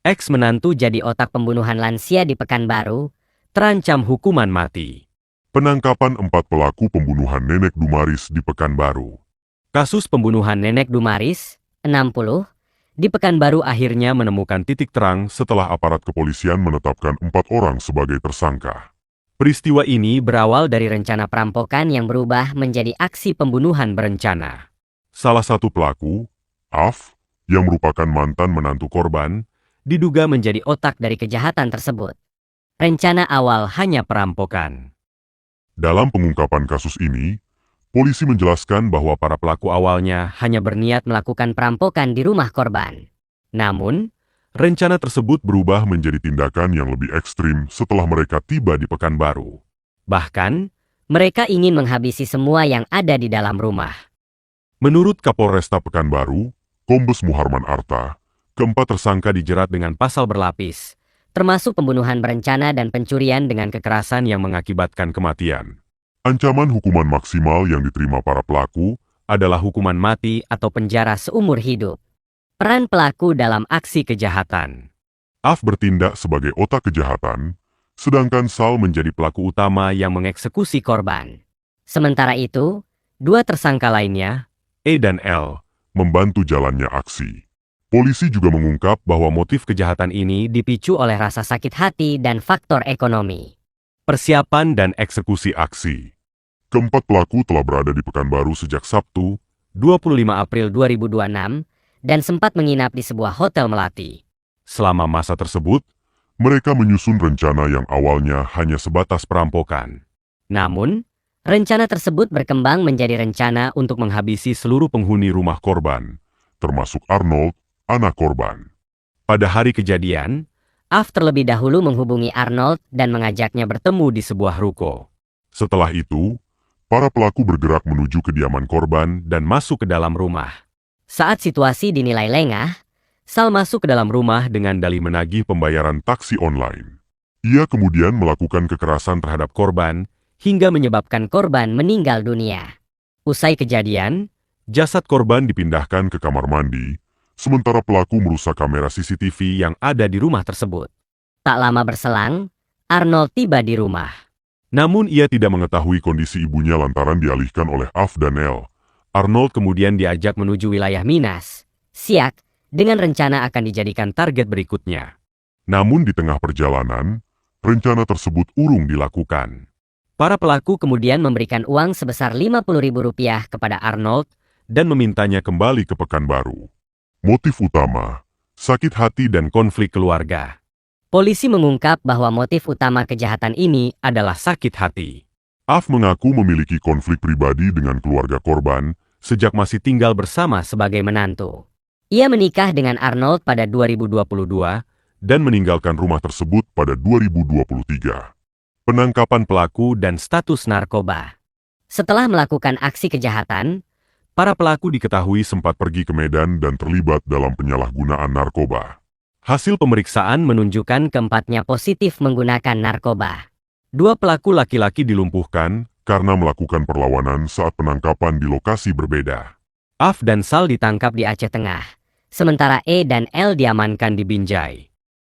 X menantu jadi otak pembunuhan lansia di Pekanbaru, terancam hukuman mati. Penangkapan 4 pelaku pembunuhan Nenek Dumaris di Pekanbaru. Kasus pembunuhan Nenek Dumaris, 60, di Pekanbaru akhirnya menemukan titik terang setelah aparat kepolisian menetapkan 4 orang sebagai tersangka. Peristiwa ini berawal dari rencana perampokan yang berubah menjadi aksi pembunuhan berencana. Salah satu pelaku, Af, yang merupakan mantan menantu korban, Diduga menjadi otak dari kejahatan tersebut. Rencana awal hanya perampokan. Dalam pengungkapan kasus ini, polisi menjelaskan bahwa para pelaku awalnya Hanya berniat melakukan perampokan di rumah korban. Namun, rencana tersebut berubah menjadi tindakan yang lebih ekstrim setelah mereka tiba di Pekanbaru. bahkan, mereka ingin menghabisi semua yang ada di dalam rumah. Menurut Kapolresta Pekanbaru, Kombes Muharman Arta, keempat tersangka dijerat dengan pasal berlapis, Termasuk pembunuhan berencana dan pencurian dengan kekerasan yang mengakibatkan kematian. Ancaman hukuman maksimal yang diterima para pelaku adalah hukuman mati atau penjara seumur hidup. Peran pelaku dalam aksi kejahatan. Af bertindak sebagai otak kejahatan, sedangkan Sal menjadi pelaku utama yang mengeksekusi korban. Sementara itu, 2 tersangka lainnya, E dan L, membantu jalannya aksi. Polisi juga mengungkap bahwa motif kejahatan ini dipicu oleh rasa sakit hati dan faktor ekonomi. persiapan dan eksekusi aksi. Keempat pelaku telah berada di Pekanbaru sejak Sabtu, 25 April 2026, dan sempat menginap di sebuah hotel Melati. Selama masa tersebut, mereka menyusun rencana yang awalnya hanya sebatas perampokan. Namun, rencana tersebut berkembang menjadi rencana untuk menghabisi seluruh penghuni rumah korban, termasuk Arnold, anak korban. Pada hari kejadian, Af terlebih dahulu menghubungi Arnold dan mengajaknya bertemu di sebuah ruko. Setelah itu, para pelaku bergerak menuju kediaman korban dan masuk ke dalam rumah. Saat situasi dinilai lengah, Sal masuk ke dalam rumah dengan dalih menagih pembayaran taksi online. Ia kemudian melakukan kekerasan terhadap korban hingga menyebabkan korban meninggal dunia. Usai kejadian, jasad korban dipindahkan ke kamar mandi, sementara pelaku merusak kamera CCTV yang ada di rumah tersebut. Tak lama berselang, Arnold tiba di rumah. Namun ia tidak mengetahui kondisi ibunya lantaran dialihkan oleh Af dan L. Arnold kemudian diajak menuju wilayah Minas, Siak, dengan rencana akan dijadikan target berikutnya. Namun di tengah perjalanan, rencana tersebut urung dilakukan. Para pelaku kemudian memberikan uang sebesar Rp50.000 kepada Arnold dan memintanya kembali ke Pekanbaru. Motif utama, sakit hati dan konflik keluarga. Polisi mengungkap bahwa motif utama kejahatan ini adalah sakit hati. Af mengaku memiliki konflik pribadi dengan keluarga korban sejak masih tinggal bersama sebagai menantu. Ia menikah dengan Arnold pada 2022 dan meninggalkan rumah tersebut pada 2023. Penangkapan pelaku dan status narkoba. Setelah melakukan aksi kejahatan, para pelaku diketahui sempat pergi ke Medan dan terlibat dalam penyalahgunaan narkoba. Hasil pemeriksaan menunjukkan keempatnya positif menggunakan narkoba. 2 pelaku laki-laki dilumpuhkan karena melakukan perlawanan saat penangkapan di lokasi berbeda. Af dan Sal ditangkap di Aceh Tengah, sementara E dan L diamankan di Binjai.